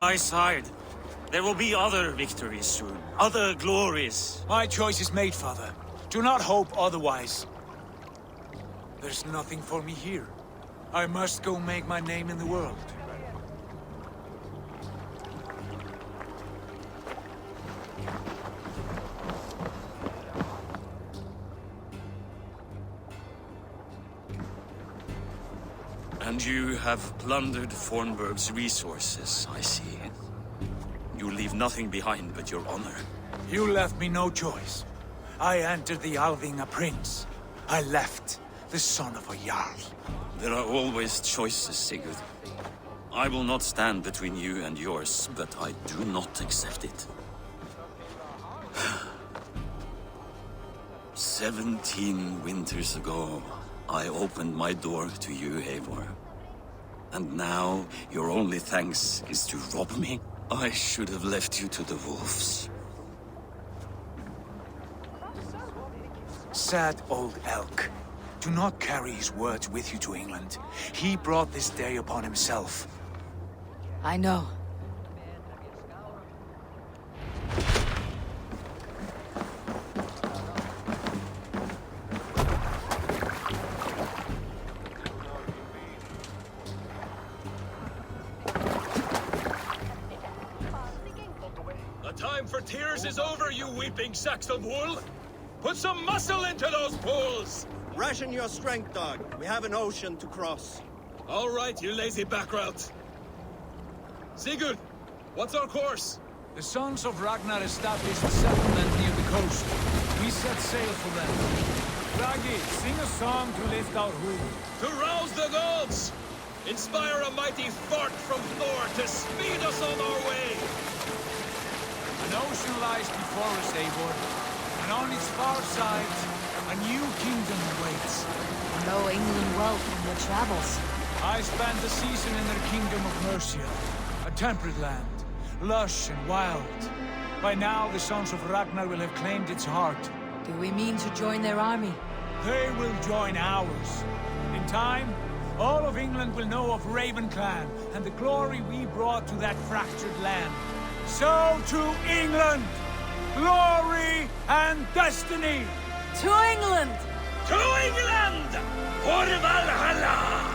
my side. There will be other victories soon. Other glories. My choice is made, father. Do not hope otherwise. There's nothing for me here. I must go make my name in the world. And you have plundered Fornburg's resources, I see. You leave nothing behind but your honor. You left me no choice. I entered the Alving a prince. I left the son of a Jarl. There are always choices, Sigurd. I will not stand between you and yours, but I do not accept it. 17 winters ago, I opened my door to you, Eivor. And now, your only thanks is to rob me? I should have left you to the wolves. Sad old elk. Do not carry his words with you to England. He brought this day upon himself. I know. The time for tears is over, you weeping sacks of wool! Put some muscle into those pools! Ration your strength, dog. We have an ocean to cross. All right, you lazy backrout. Sigurd, what's our course? The sons of Ragnar established a settlement near the coast. We set sail for them. Raggi, sing a song to lift our hood. To rouse the gods! Inspire a mighty fart from Thor to speed us on our way! An ocean lies before us, Eivor, and on its far side, a new kingdom awaits. You know England well from your travels. I spent a season in their kingdom of Mercia, a temperate land, lush and wild. By now, the sons of Ragnar will have claimed its heart. Do we mean to join their army? They will join ours. In time, all of England will know of Raven Clan and the glory we brought to that fractured land. So to England! Glory and destiny! To England! To England! For Valhalla!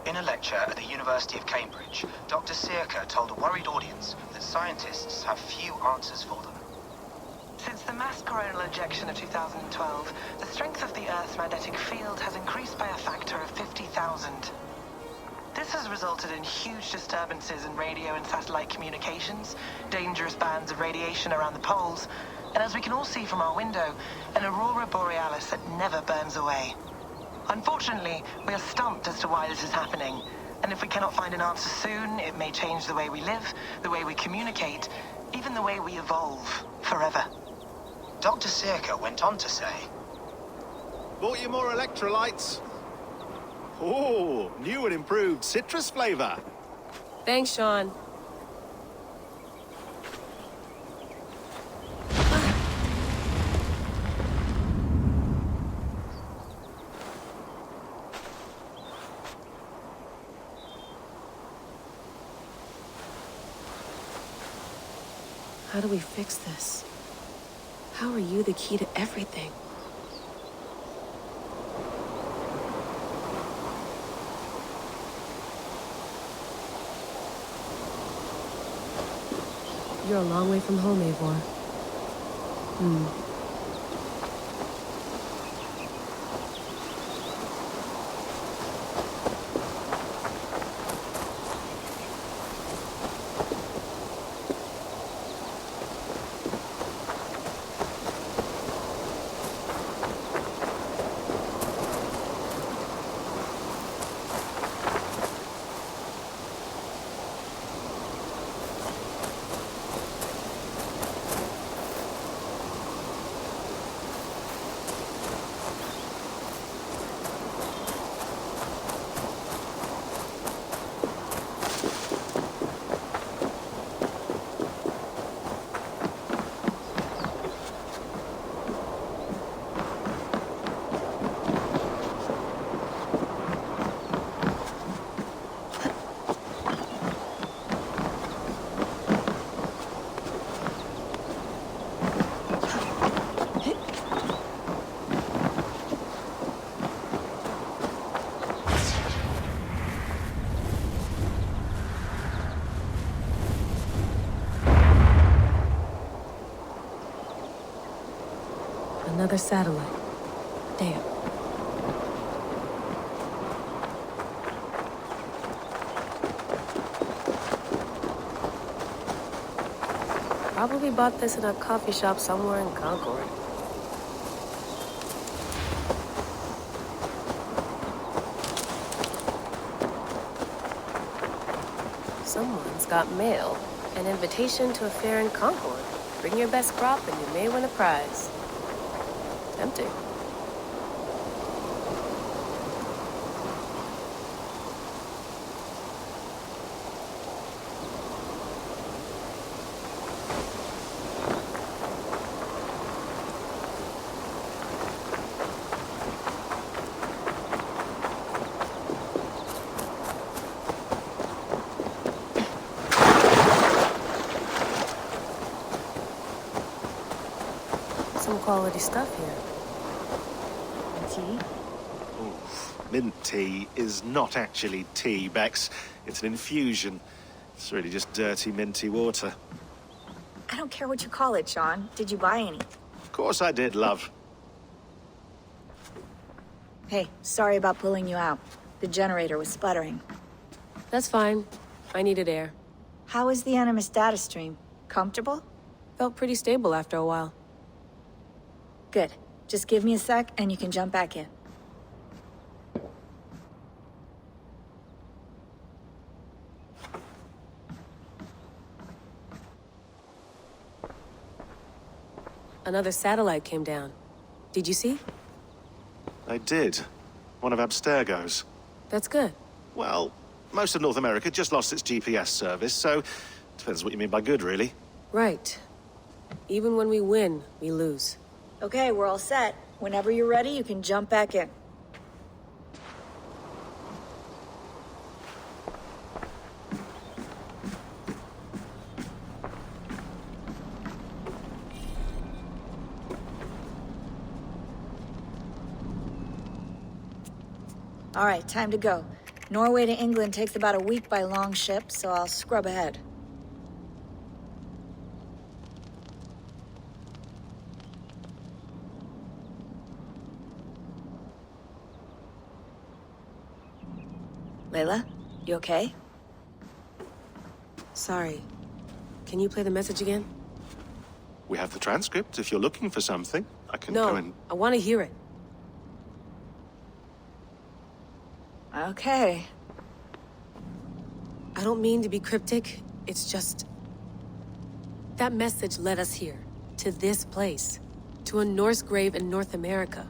In a lecture at the University of Cambridge, Dr. Sirka told a worried audience that scientists have few answers for them. Since the mass coronal ejection of 2012, the strength of the Earth's magnetic field has increased by a factor of 50,000. This has resulted in huge disturbances in radio and satellite communications, dangerous bands of radiation around the poles, and as we can all see from our window, an aurora borealis that never burns away. Unfortunately, we are stumped as to why this is happening, and if we cannot find an answer soon, it may change the way we live, the way we communicate, even the way we evolve, forever. Dr. Sirka went on to say, Bought you more electrolytes? Oh, new and improved citrus flavor. Thanks, Sean. How do we fix this? How are you the key to everything? You're a long way from home, Eivor. Another satellite. Damn. Probably bought this in a coffee shop somewhere in Concord. Someone's got mail. An invitation to a fair in Concord. Bring your best crop and you may win a prize. Tempting. Some quality stuff here. Tea? Mint tea is not actually tea, Bex. It's an infusion. It's really just dirty, minty water. I don't care what you call it, Sean. Did you buy any? Of course I did, love. Hey, sorry about pulling you out. The generator was sputtering. That's fine. I needed air. How is the Animus data stream? Comfortable? Felt pretty stable after a while. Good. Just give me a sec and you can jump back in. Another satellite came down. Did you see? I did. One of Abstergo's. That's good. Well, most of North America just lost its GPS service, so depends what you mean by good, really. Right. Even when we win, we lose. Okay, we're all set. Whenever you're ready, you can jump back in. All right, time to go. Norway to England takes about a week by long ship, so I'll scrub ahead. Layla, you okay? Sorry. Can you play the message again? We have the transcript if you're looking for something. I can No, go and... I want to hear it. Okay. I don't mean to be cryptic. It's just... that message led us here. To this place. To a Norse grave in North America.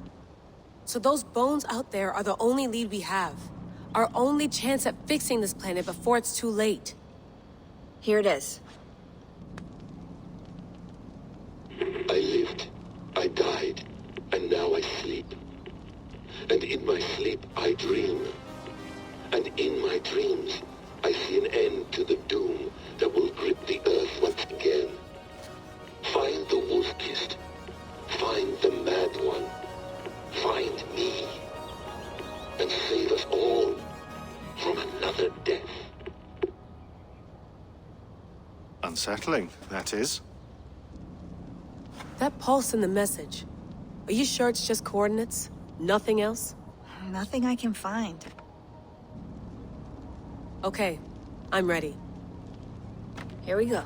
So those bones out there are the only lead we have. Our only chance at fixing this planet before it's too late. Here it is. I lived, I died, and now I sleep. And in my sleep I dream. And in my dreams I see an end to the doom that will grip the Earth once again. Unsettling, that is. That pulse in the message. Are you sure it's just coordinates? Nothing else? Nothing I can find. Okay, I'm ready. Here we go.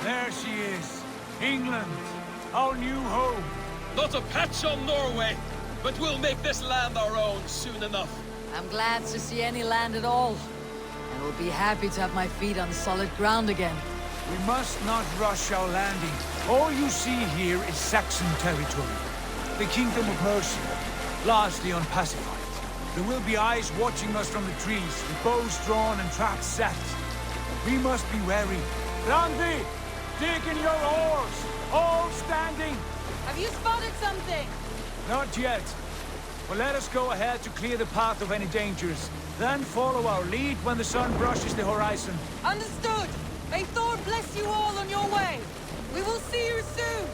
There she is. England. Our new home. Not a patch on Norway, but we'll make this land our own soon enough. I'm glad to see any land at all. I will be happy to have my feet on solid ground again. We must not rush our landing. All you see here is Saxon territory. The Kingdom of Mercia, largely unpacified. There will be eyes watching us from the trees, with bows drawn and traps set. We must be wary. Randi! Dig in your oars! All standing! Have you spotted something? Not yet. But let us go ahead to clear the path of any dangers. Then follow our lead when the sun brushes the horizon. Understood! May Thor bless you all on your way! We will see you soon!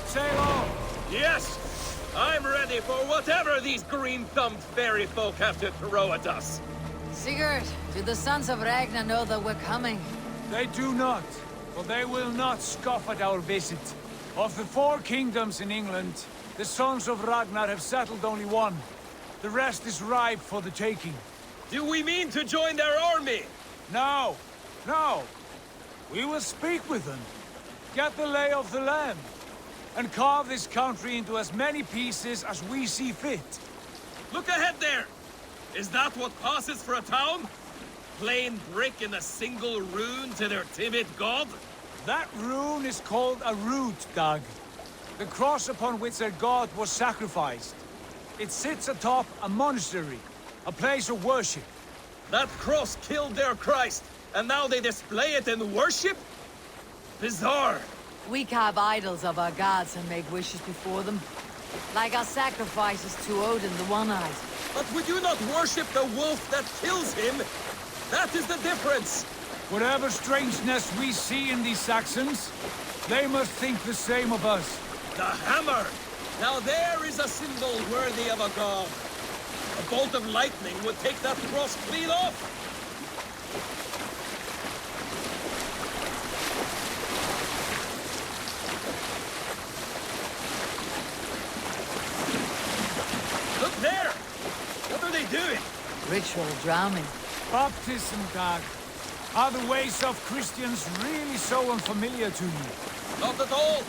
Sail on! Yes! I'm ready for whatever these green-thumbed fairy folk have to throw at us. Sigurd, do the sons of Ragnar know that we're coming? They do not, but they will not scoff at our visit. Of the 4 kingdoms in England, the sons of Ragnar have settled only one. The rest is ripe for the taking. Do we mean to join their army? No, no. We will speak with them, get the lay of the land, and carve this country into as many pieces as we see fit. Look ahead there! Is that what passes for a town? Plain brick in a single rune to their timid god? That rune is called a root, Dag. The cross upon which their god was sacrificed. It sits atop a monastery, a place of worship. That cross killed their Christ, and now they display it in worship? Bizarre. We carve idols of our gods and make wishes before them. Like our sacrifices to Odin, the One-Eyed. But we do not worship the wolf that kills him. That is the difference. Whatever strangeness we see in these Saxons, they must think the same of us. The hammer! Now there is a symbol worthy of a god. A bolt of lightning would take that cross clean off. Look there! What are they doing? Ritual drowning. Baptism, Dag. Are the ways of Christians really so unfamiliar to you? Not at all.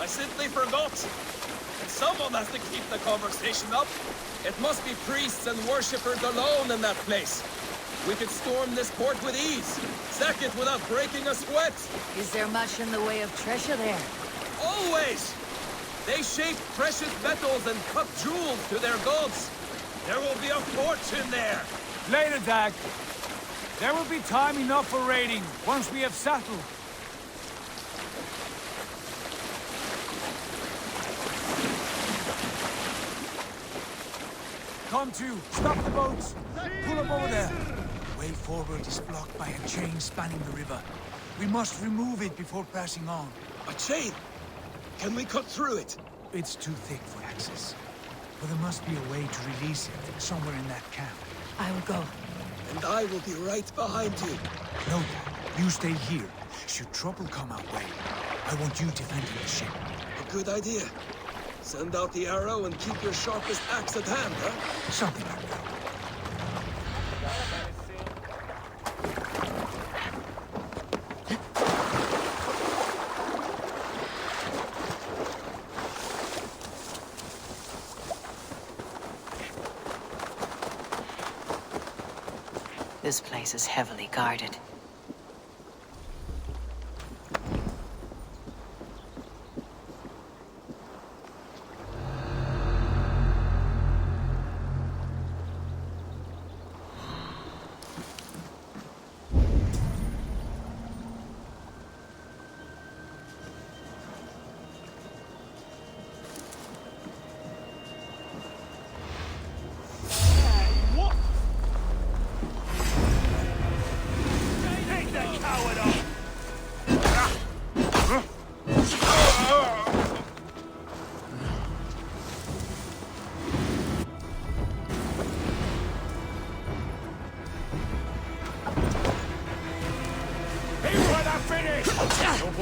I simply forgot. And someone has to keep the conversation up. It must be priests and worshippers alone in that place. We could storm this port with ease. Sack it without breaking a sweat. Is there much in the way of treasure there? Always! They shape precious metals and cut jewels to their gods. There will be a fortune there. Later, Dag. There will be time enough for raiding, once we have settled. Come to, stop the boats. Pull up over there. Way forward is blocked by a chain spanning the river. We must remove it before passing on. A chain? Can we cut through it? It's too thick for access. But there must be a way to release it, somewhere in that camp. I will go. And I will be right behind you. No, Dad. You stay here. Should trouble come our way, I want you defending the ship. A good idea. Send out the arrow and keep your sharpest axe at hand, huh? Something like that. This place is heavily guarded.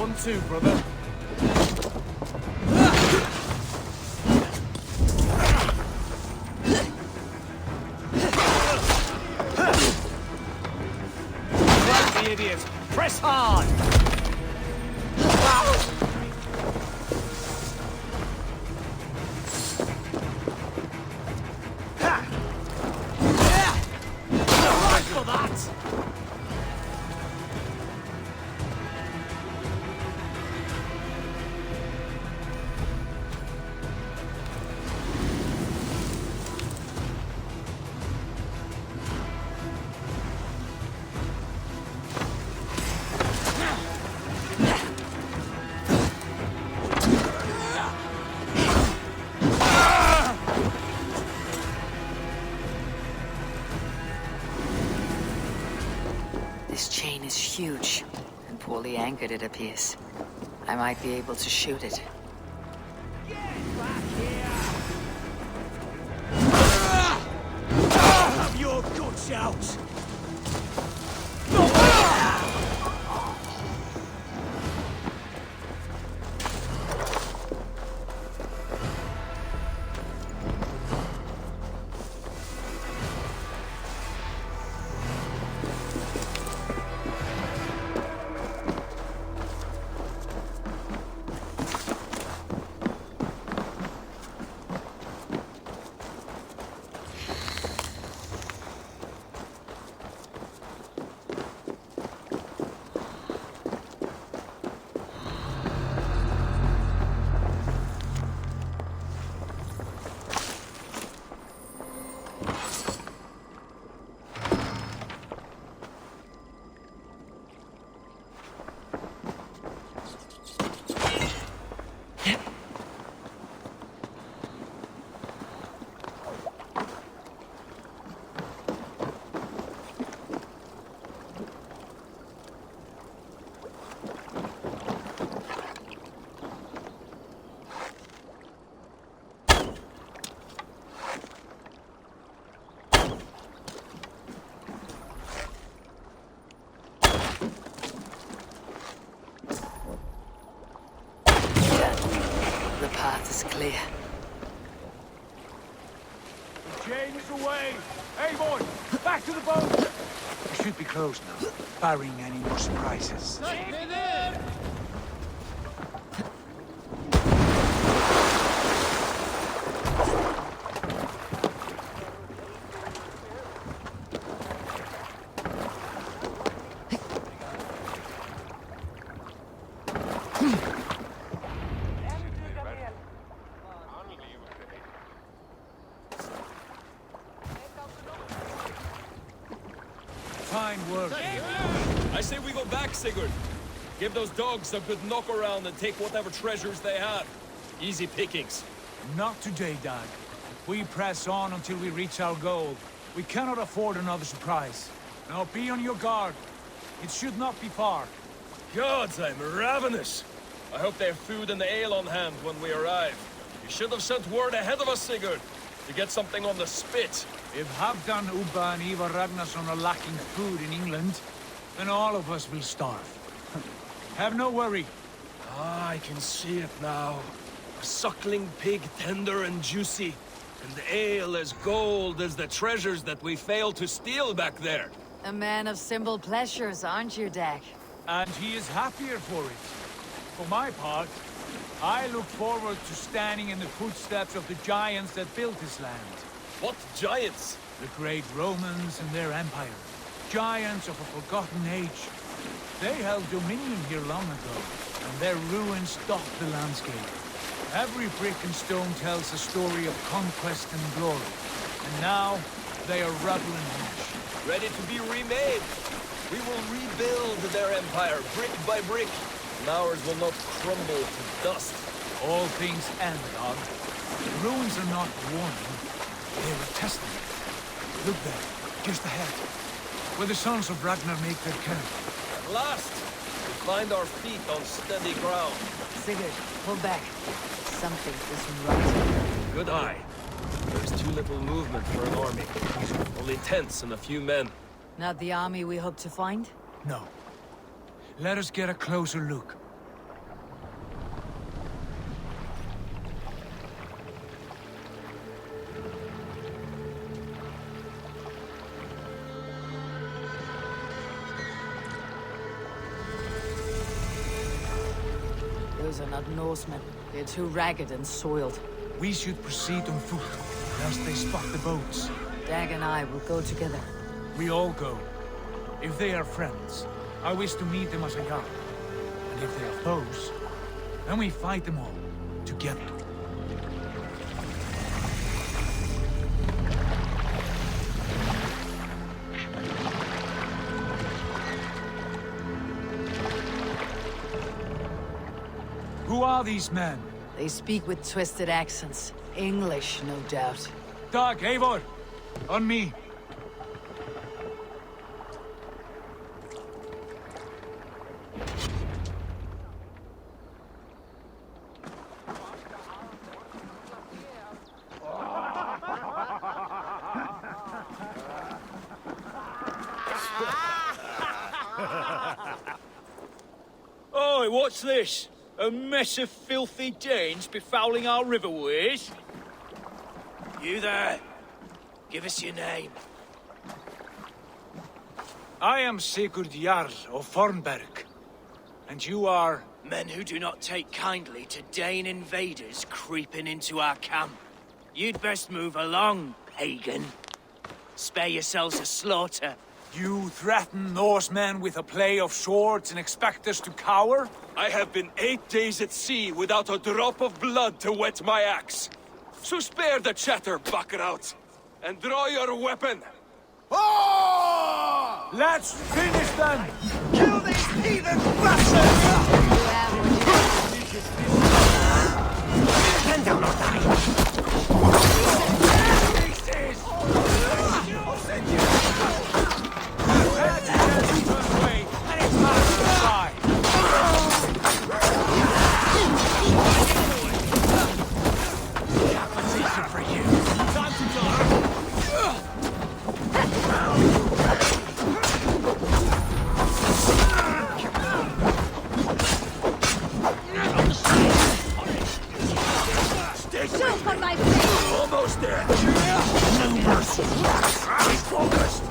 1-2, brother. Right, the idiot. Press hard! Right for that! This chain is huge, and poorly anchored it appears. I might be able to shoot it. Get back here! Have your guts out! The path is clear. The chain is away! Hey, boy! Back to the boat! We should be close now, barring any more surprises. Fine work. I say we go back, Sigurd. Give those dogs a good knock around and take whatever treasures they have. Easy pickings. Not today, Dad. We press on until we reach our goal. We cannot afford another surprise. Now be on your guard. It should not be far. Gods, I'm ravenous. I hope they have food and ale on hand when we arrive. You should have sent word ahead of us, Sigurd, to get something on the spit. If Halfdan, Ubba and Ivar Ragnarsson are lacking food in England, then all of us will starve. Have no worry. Ah, I can see it now. A suckling pig, tender and juicy. And ale as gold as the treasures that we failed to steal back there. A man of simple pleasures, aren't you, Dak? And he is happier for it. For my part, I look forward to standing in the footsteps of the giants that built this land. What giants? The great Romans and their empire. Giants of a forgotten age. They held dominion here long ago, and their ruins dot the landscape. Every brick and stone tells a story of conquest and glory. And now, they are rubble and ash. Ready to be remade. We will rebuild their empire, brick by brick. And ours will not crumble to dust. All things end, dog. The ruins are not warning. They're a testament. Look there, just ahead. Where the sons of Ragnar make their camp. At last, we find our feet on steady ground. Sigurd, pull back. Something isn't right. Good eye. There's too little movement for an army. Only tents and a few men. Not the army we hope to find? No. Let us get a closer look. not Norsemen. They're too ragged and soiled. We should proceed on foot, lest they spot the boats. Dag and I will go together. We all go. If they are friends, I wish to meet them as a guard. And if they are foes, then we fight them all, together. Who are these men? They speak with twisted accents. English, no doubt. Dag, Eivor! On me! Oi, what's this? A mess of filthy Danes befouling our riverways? You there. Give us your name. I am Sigurd Jarl of Fornberg. And you are... Men who do not take kindly to Dane invaders creeping into our camp. You'd best move along, pagan. Spare yourselves a slaughter. You threaten Norsemen with a play of swords and expect us to cower? I have been 8 days at sea without a drop of blood to wet my axe. So spare the chatter, buckerout, and draw your weapon. Oh! Let's finish them! Kill these heathen bastards! Stand down or die! Almost there. No mercy. Stay focused.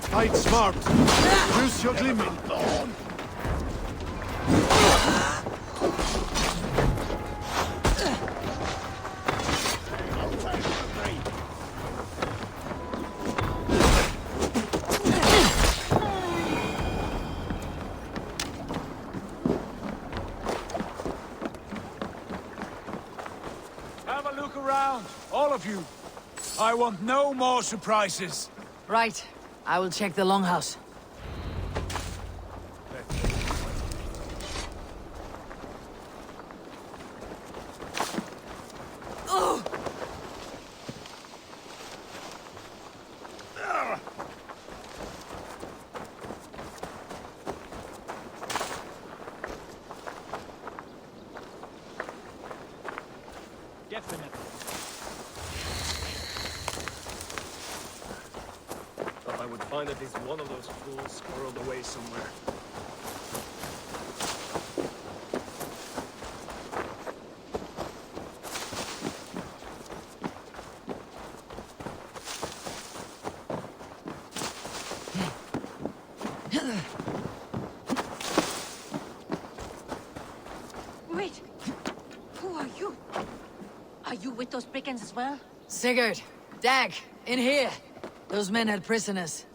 Fight smart. Use your glimmer. Have a look around, all of you. I want no more surprises. Right. I will check the longhouse. Definitely. Thought I would find at least one of those fools squirreled away somewhere. Wait! Who are you? Are you with those brigands as well? Sigurd, Dag, in here. Those men had prisoners.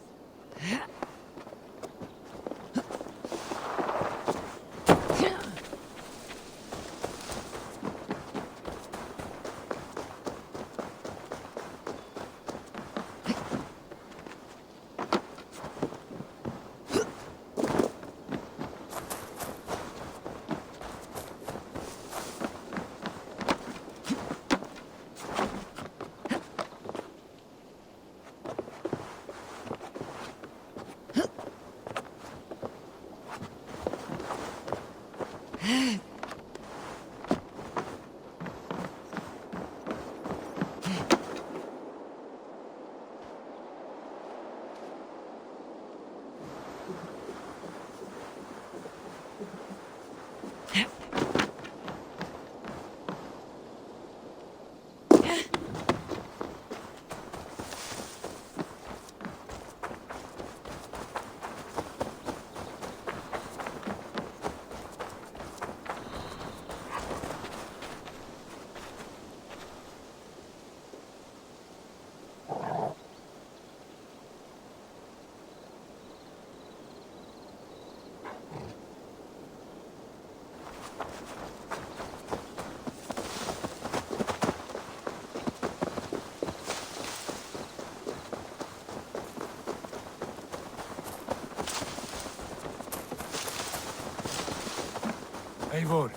Eivor,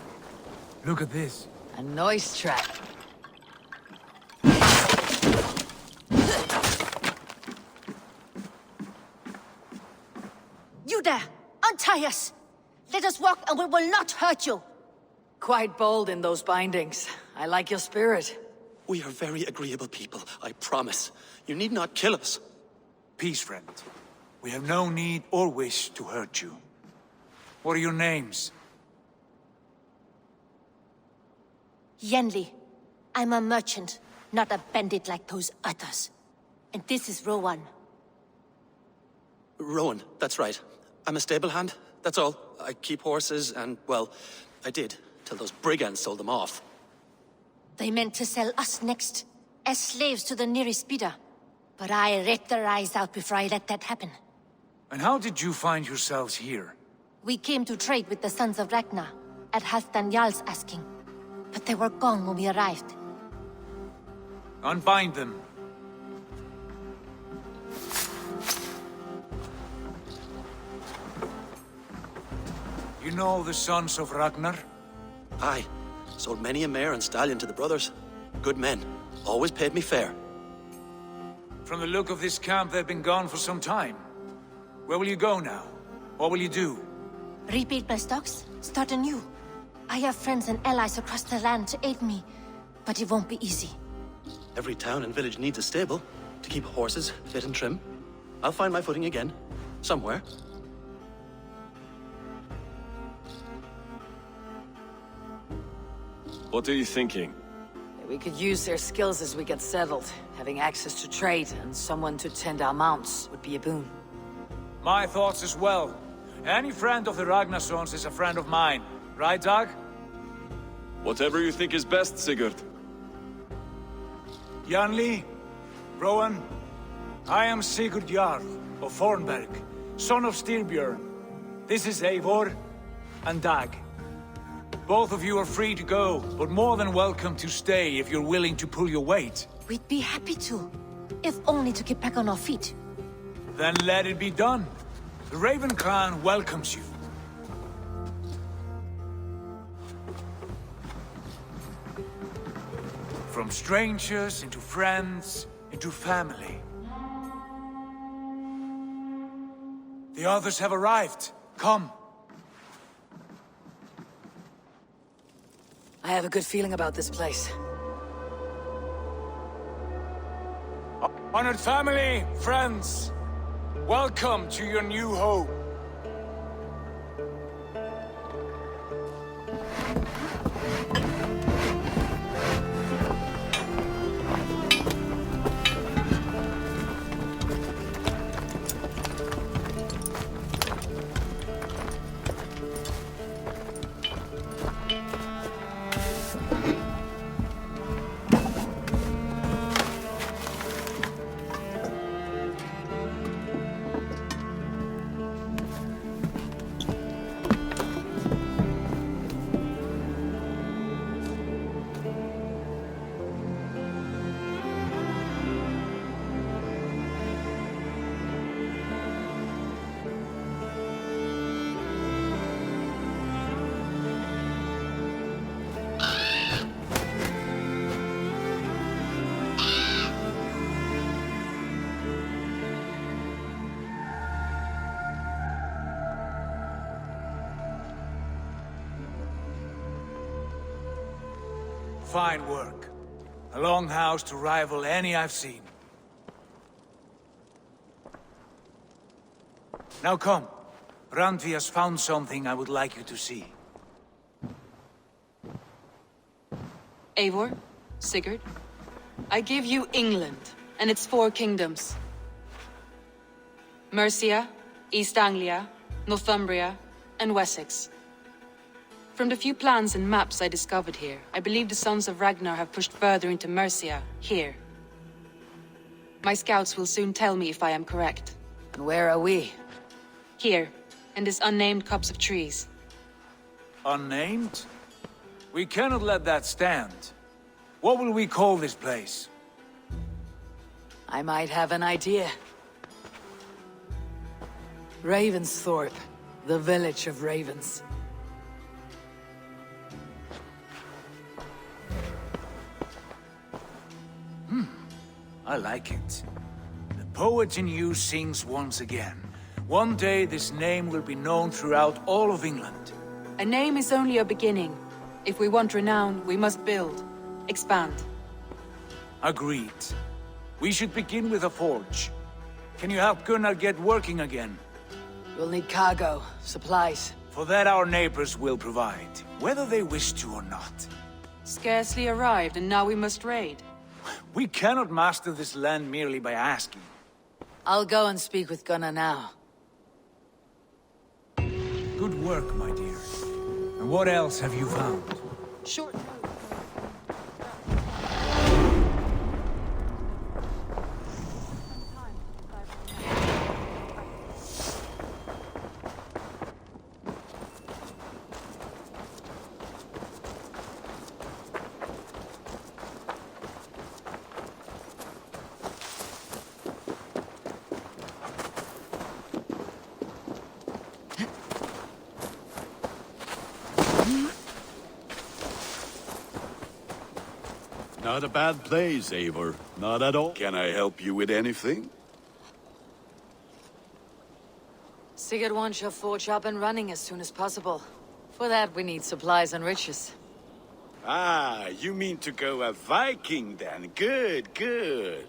look at this. A noise trap. You there! Untie us! Let us walk and we will not hurt you! Quite bold in those bindings. I like your spirit. We are very agreeable people, I promise. You need not kill us. Peace, friend. We have no need or wish to hurt you. What are your names? Yenli. I'm a merchant, not a bandit like those others. And this is Rowan. Rowan, that's right. I'm a stable hand, that's all. I keep horses and, well, I did, till those brigands sold them off. They meant to sell us next, as slaves to the nearest bidder. But I ripped their eyes out before I let that happen. And how did you find yourselves here? We came to trade with the Sons of Ragnar, at Halfdan Jarl's asking. But they were gone when we arrived. Unbind them. You know the Sons of Ragnar? Aye. Sold many a mare and stallion to the brothers. Good men. Always paid me fair. From the look of this camp, they've been gone for some time. Where will you go now? What will you do? Rebuild my stocks, start anew. I have friends and allies across the land to aid me, but it won't be easy. Every town and village needs a stable to keep horses fit and trim. I'll find my footing again. Somewhere. What are you thinking? We could use their skills as we get settled. Having access to trade and someone to tend our mounts would be a boon. My thoughts as well. Any friend of the Ragnarsons is a friend of mine. Right, Dag? Whatever you think is best, Sigurd. Janli, Rowan, I am Sigurd Jarl of Fornberg, son of Styrbjörn. This is Eivor and Dag. Both of you are free to go, but more than welcome to stay if you're willing to pull your weight. We'd be happy to, if only to get back on our feet. Then let it be done. The Raven clan welcomes you. From strangers, into friends, into family. The others have arrived. Come. I have a good feeling about this place. Honored family, friends, welcome to your new home. Fine work. A longhouse to rival any I've seen. Now come. Randvi has found something I would like you to see. Eivor, Sigurd, I give you England and its 4 kingdoms. Mercia, East Anglia, Northumbria, and Wessex. From the few plans and maps I discovered here, I believe the Sons of Ragnar have pushed further into Mercia, here. My scouts will soon tell me if I am correct. And where are we? Here, in this unnamed copse of trees. Unnamed? We cannot let that stand. What will we call this place? I might have an idea. Ravensthorpe, the village of ravens. I like it. The poet in you sings once again. One day this name will be known throughout all of England. A name is only a beginning. If we want renown, we must build, expand. Agreed. We should begin with a forge. Can you help Gunnar get working again? We'll need cargo, supplies. For that our neighbors will provide, whether they wish to or not. Scarcely arrived, and now we must raid. We cannot master this land merely by asking. I'll go and speak with Gunnar now. Good work, my dear. And what else have you found? Short. Not a bad place, Eivor. Not at all. Can I help you with anything? Sigurd wants your forge up and running as soon as possible. For that, we need supplies and riches. Ah, you mean to go a Viking then? Good, good.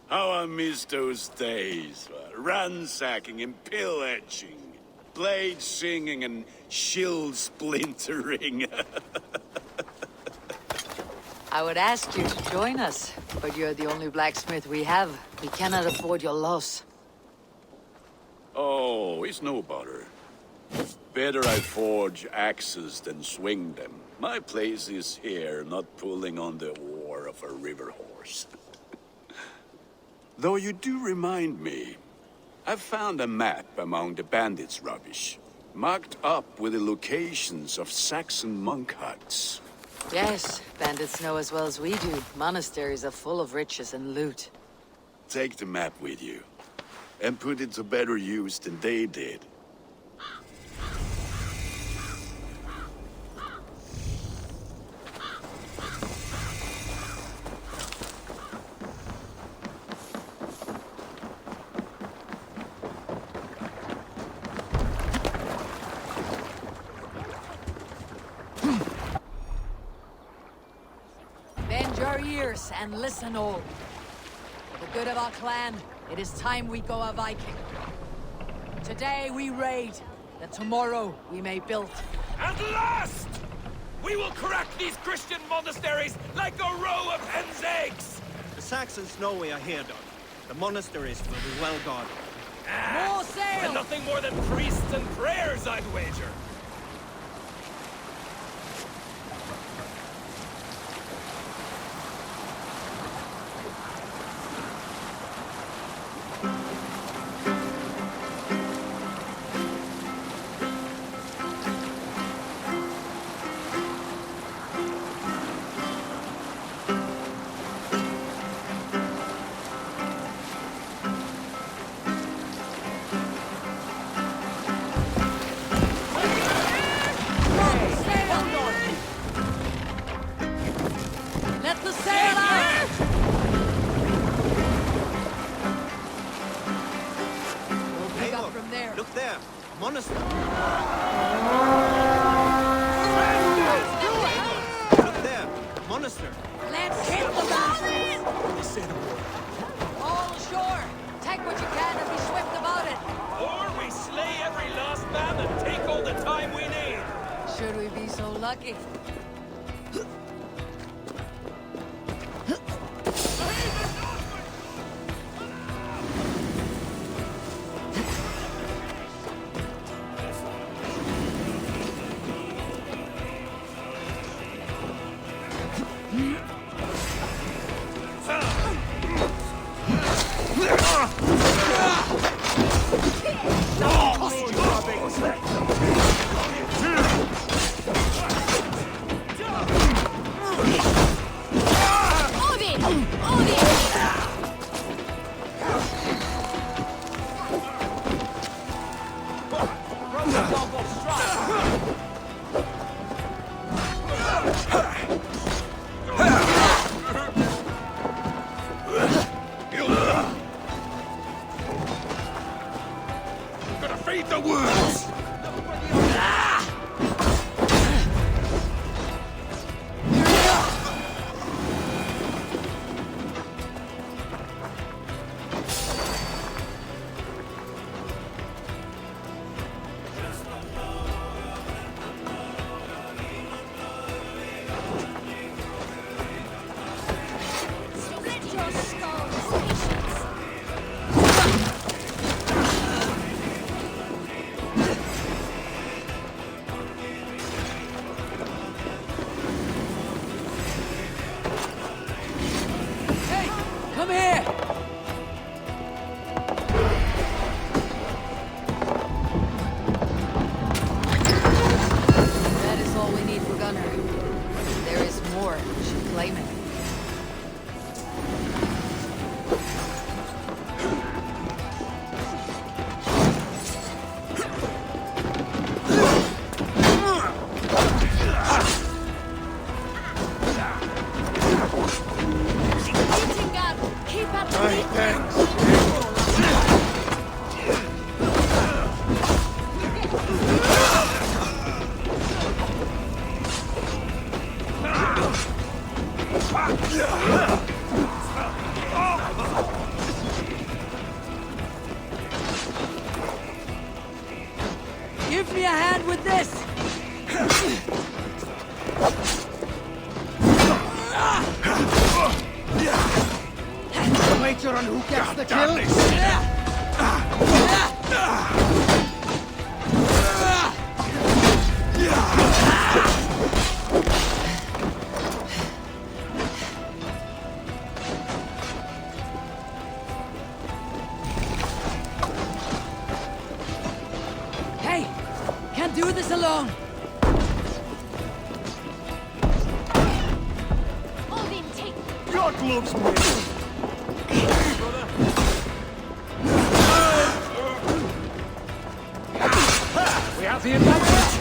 How I miss those days. Ransacking and pillaging. Blade singing and shield splintering. I would ask you to join us, but you're the only blacksmith we have. We cannot afford your loss. Oh, it's no bother. Better I forge axes than swing them. My place is here, not pulling on the oar of a river horse. Though you do remind me, I've found a map among the bandits' rubbish, marked up with the locations of Saxon monk huts. Yes, bandits know as well as we do. Monasteries are full of riches and loot. Take the map with you, and put it to better use than they did. Bend your ears and listen all. For the good of our clan, it is time we go a Viking. Today we raid, that tomorrow we may build. At last! We will crack these Christian monasteries like a row of hen's eggs! The Saxons know we are here, Don. The monasteries will be well guarded. More sail! And nothing more than priests and prayers, I'd wager. Let the sail out! We'll pick up from there. Look there! Monastery! Look there! Monastery! Let's hit the bastards! All ashore! Take what you can and be swift about it! Or we slay every last man and take all the time we need! Should we be so lucky? Come here! That is all we need for Gunner. There is more. We should claim it. Give me a hand with this! The wager on who gets the kill? Hey! Can't do this alone! Odin, take... Your gloves, mate! We have the advantage!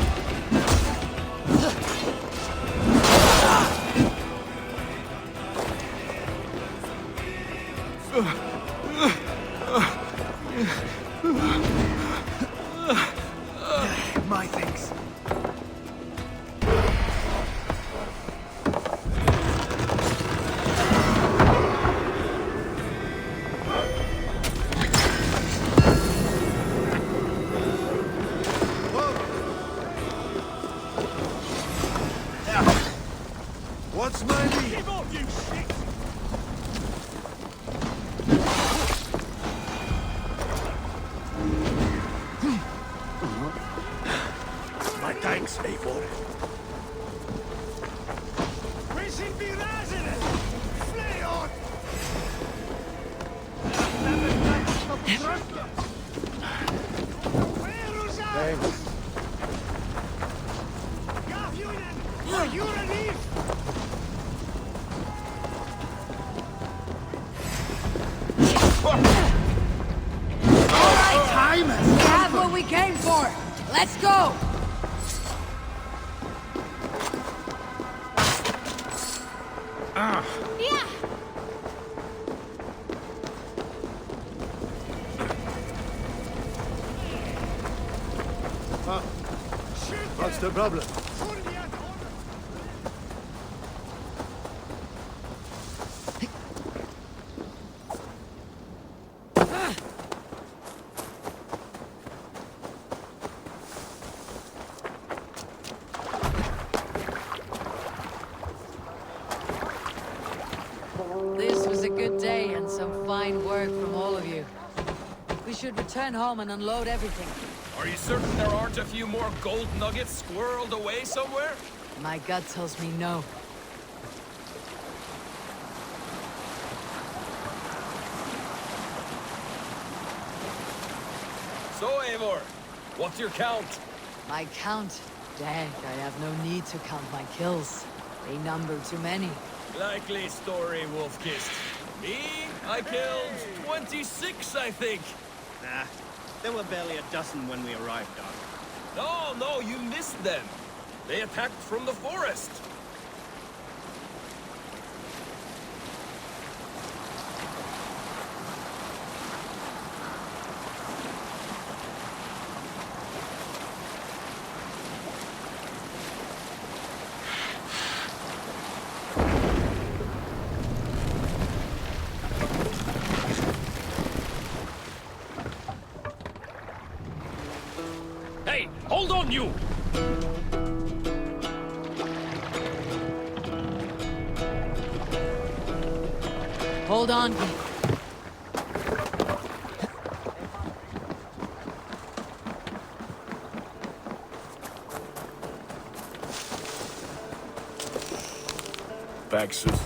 My things. What's my lead? Give off, you shit! My thanks, Eivor. We should be raising it! Flay on! Thanks. Are you relieved? Alright! Time We have what we came for! Let's go! Yeah! What's the problem? This was a good day and some fine work from all of you. We should return home and unload everything. Are you certain there aren't a few more gold nuggets squirreled away somewhere? My gut tells me no. So, Eivor, what's your count? My count? Dag, I have no need to count my kills. They number too many. Likely story, Wolfkist. Me? I killed 26, I think. Nah, there were barely a dozen when we arrived, Doc. No, you missed them. They attacked from the forest. Hey, hold on, you! Hold on. Baxus.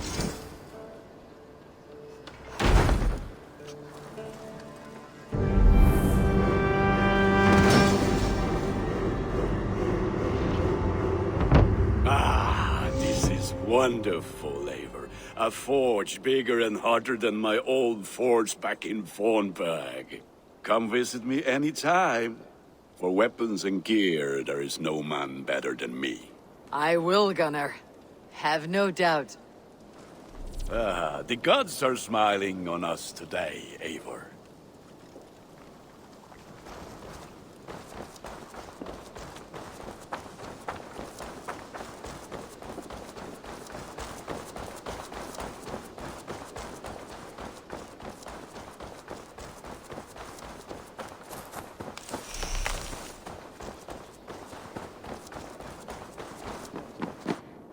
Wonderful, Eivor. A forge bigger and hotter than my old forge back in Fornburg. Come visit me anytime. For weapons and gear, there is no man better than me. I will, Gunnar. Have no doubt. The gods are smiling on us today, Eivor.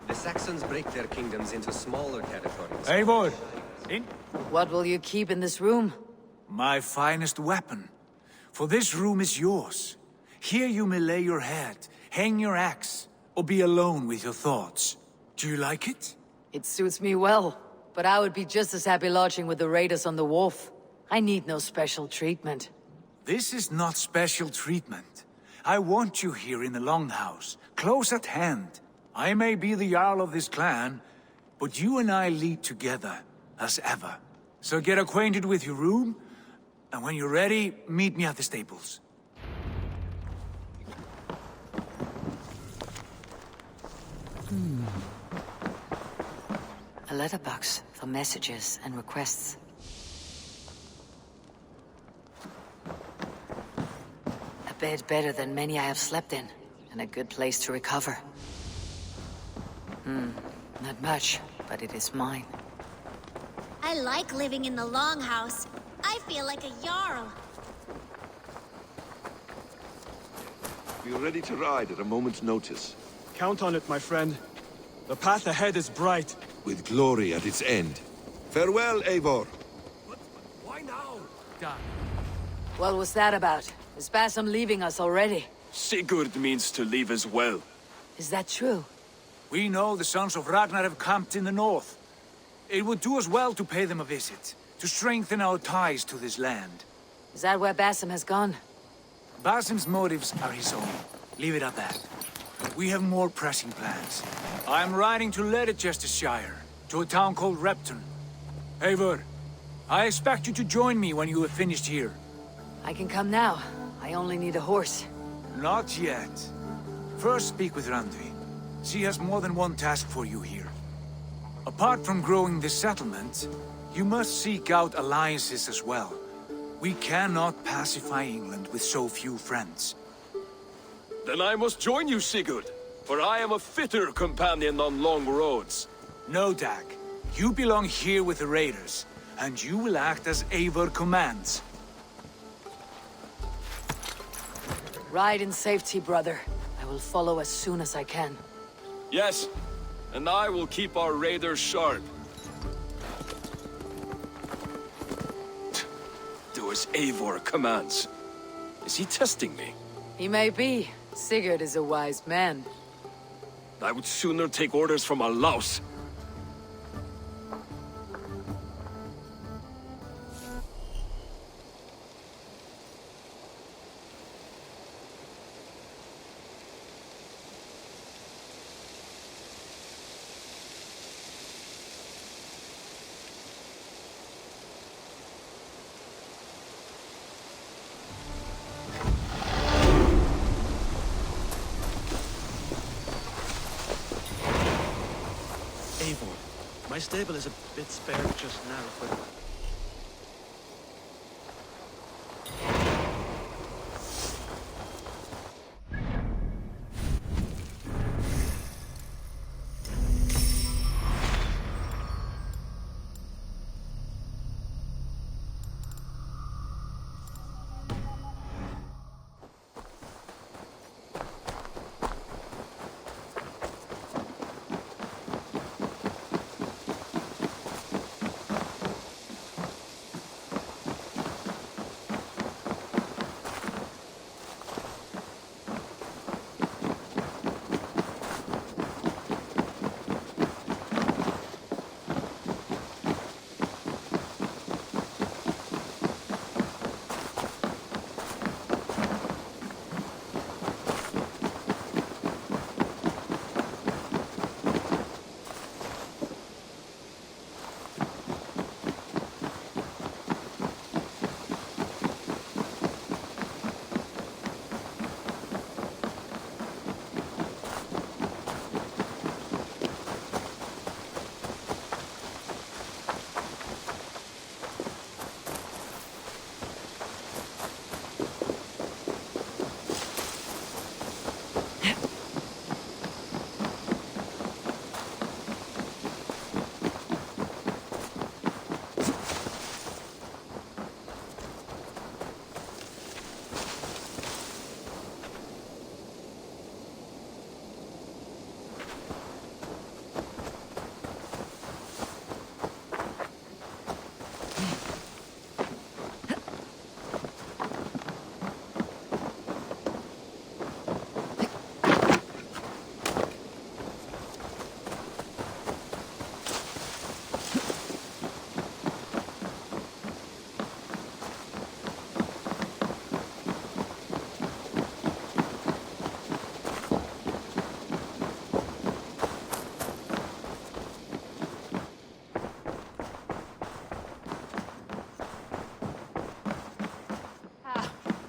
The Saxons break their kingdoms into smaller territories. Eivor! What will you keep in this room? My finest weapon. For this room is yours. Here you may lay your head, hang your axe, or be alone with your thoughts. Do you like it? It suits me well, but I would be just as happy lodging with the raiders on the wharf. I need no special treatment. This is not special treatment. I want you here in the Longhouse, close at hand. I may be the Jarl of this clan, but you and I lead together, as ever. So get acquainted with your room, and when you're ready, meet me at the stables. A letterbox for messages and requests. A bed better than many I have slept in, and a good place to recover. Not much, but it is mine. I like living in the Longhouse. I feel like a Jarl. We are ready to ride at a moment's notice. Count on it, my friend. The path ahead is bright. With glory at its end. Farewell, Eivor. Why now? Done. What was that about? Is Basim leaving us already? Sigurd means to leave as well. Is that true? We know the sons of Ragnar have camped in the north. It would do us well to pay them a visit, to strengthen our ties to this land. Is that where Basim has gone? Basim's motives are his own. Leave it at that. We have more pressing plans. I am riding to Leicestershire, to a town called Repton. Eivor, I expect you to join me when you have finished here. I can come now. I only need a horse. Not yet. First speak with Randvi. She has more than one task for you here. Apart from growing this settlement, you must seek out alliances as well. We cannot pacify England with so few friends. Then I must join you, Sigurd, for I am a fitter companion on long roads. No, Dag. You belong here with the raiders, and you will act as Eivor commands. Ride in safety, brother. I will follow as soon as I can. Yes, and I will keep our raiders sharp. Do as Eivor commands. Is he testing me? He may be. Sigurd is a wise man. I would sooner take orders from a louse. My stable is a bit spare just now, but...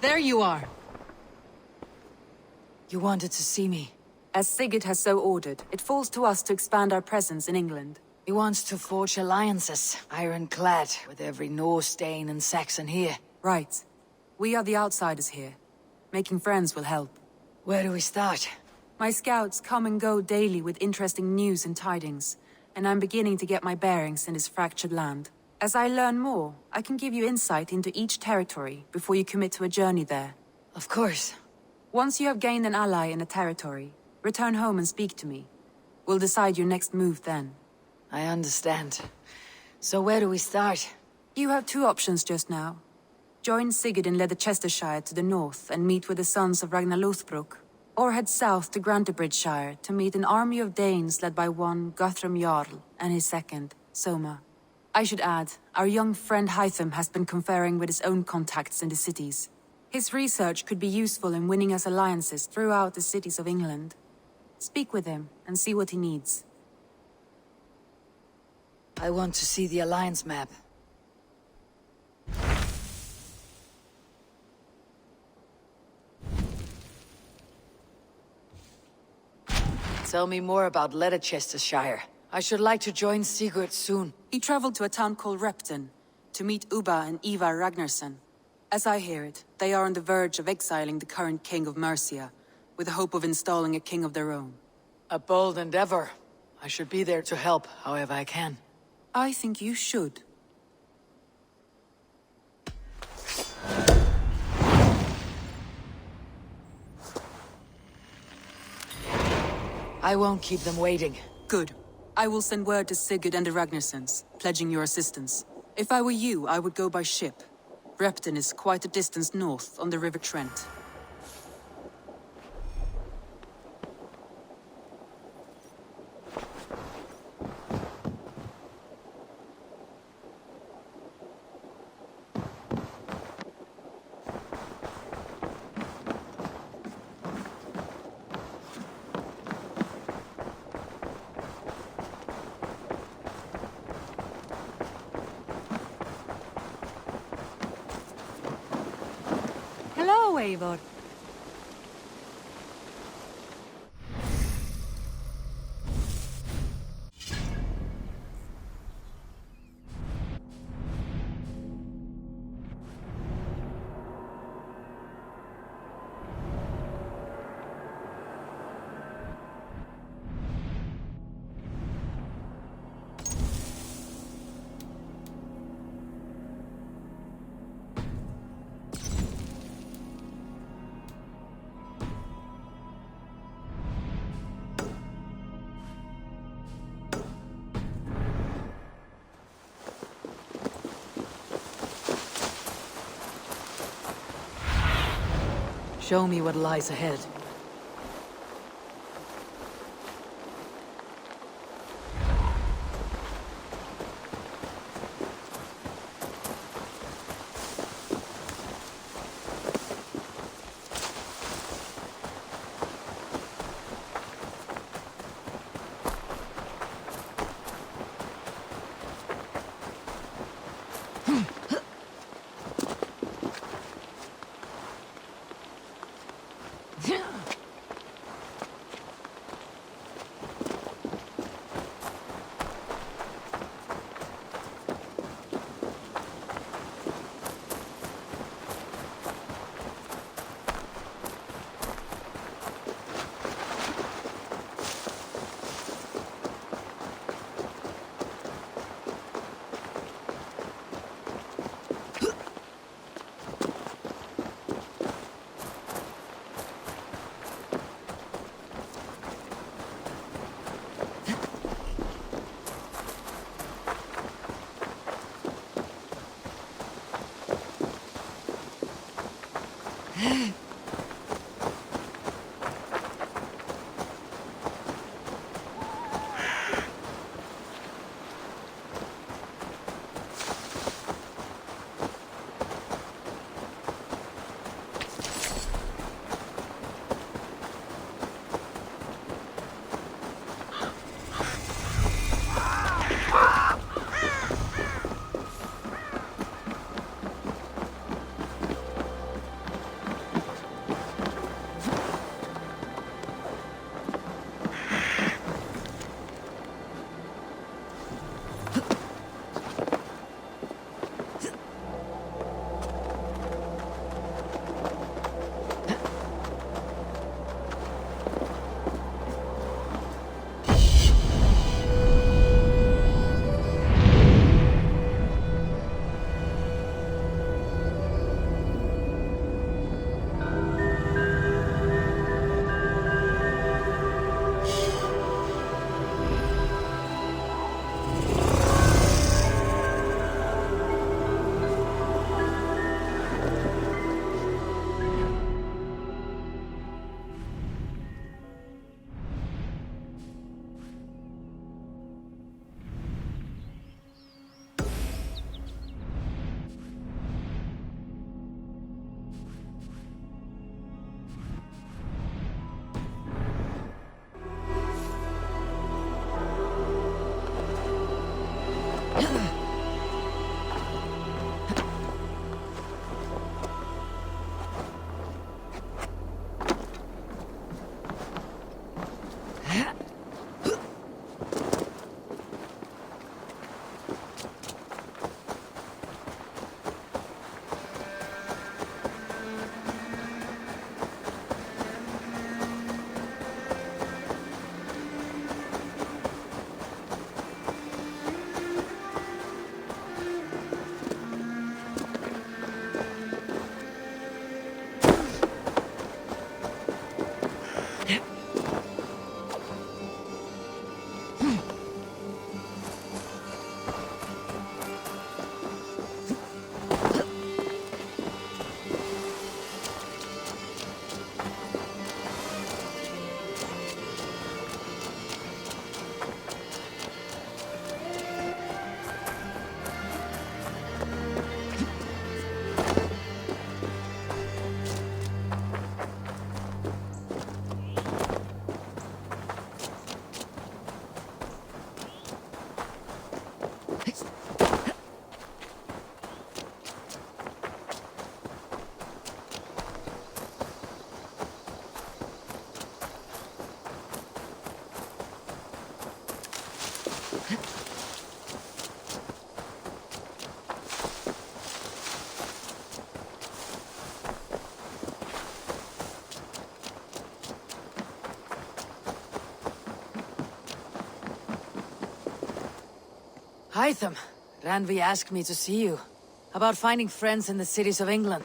There you are. You wanted to see me. As Sigurd has so ordered, it falls to us to expand our presence in England. He wants to forge alliances, ironclad, with every Norse, Dane, and Saxon here. Right. We are the outsiders here. Making friends will help. Where do we start? My scouts come and go daily with interesting news and tidings, and I'm beginning to get my bearings in this fractured land. As I learn more, I can give you insight into each territory before you commit to a journey there. Of course. Once you have gained an ally in a territory, return home and speak to me. We'll decide your next move then. I understand. So where do we start? You have two options just now. Join Sigurd in Leicestershire to the north and meet with the sons of Ragnar Lothbrok, or head south to Grantebridgeshire to meet an army of Danes led by one Guthrum Jarl and his second, Soma. I should add, our young friend Hytham has been conferring with his own contacts in the cities. His research could be useful in winning us alliances throughout the cities of England. Speak with him and see what he needs. I want to see the alliance map. Tell me more about Leicestershire. I should like to join Sigurd soon. He traveled to a town called Repton to meet Ubba and Ivar Ragnarsson. As I hear it, they are on the verge of exiling the current king of Mercia, with the hope of installing a king of their own. A bold endeavor. I should be there to help, however I can. I think you should. I won't keep them waiting. Good. I will send word to Sigurd and the Ragnarssons, pledging your assistance. If I were you, I would go by ship. Repton is quite a distance north on the River Trent. Hello, Eivor. Show me what lies ahead. Hytham, Ranvi asked me to see you. About finding friends in the cities of England.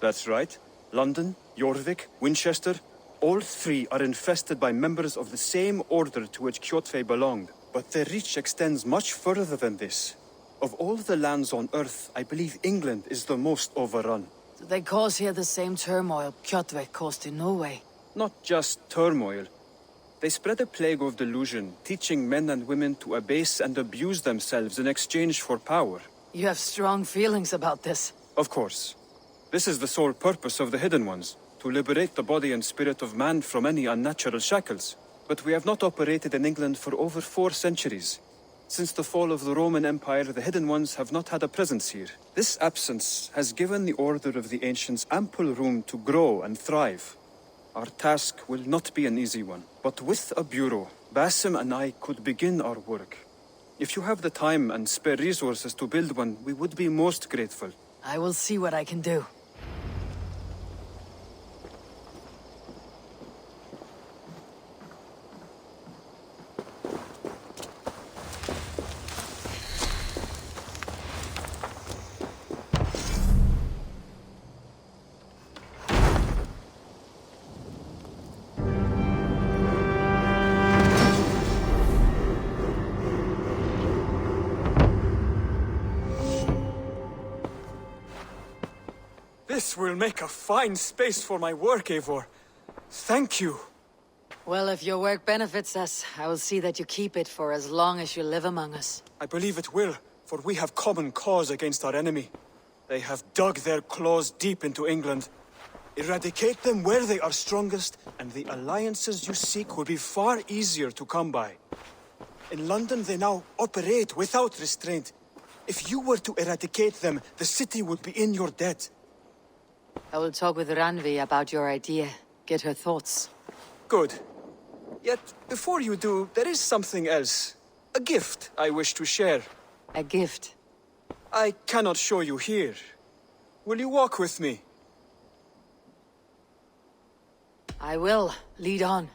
That's right. London, Jorvik, Winchester, all three are infested by members of the same order to which Kjotve belonged. But their reach extends much further than this. Of all the lands on Earth, I believe England is the most overrun. Do they cause here the same turmoil Kjotve caused in Norway? Not just turmoil. They spread a plague of delusion, teaching men and women to abase and abuse themselves in exchange for power. You have strong feelings about this. Of course. This is the sole purpose of the Hidden Ones, to liberate the body and spirit of man from any unnatural shackles. But we have not operated in England for over 4 centuries. Since the fall of the Roman Empire, the Hidden Ones have not had a presence here. This absence has given the Order of the Ancients ample room to grow and thrive. Our task will not be an easy one, but with a bureau, Basim and I could begin our work. If you have the time and spare resources to build one, we would be most grateful. I will see what I can do. This will make a fine space for my work, Eivor. Thank you. Well, if your work benefits us, I will see that you keep it for as long as you live among us. I believe it will, for we have common cause against our enemy. They have dug their claws deep into England. Eradicate them where they are strongest, and the alliances you seek will be far easier to come by. In London, they now operate without restraint. If you were to eradicate them, the city would be in your debt. I will talk with Ranvi about your idea. Get her thoughts. Good. Yet, before you do, there is something else. A gift I wish to share. A gift? I cannot show you here. Will you walk with me? I will. Lead on.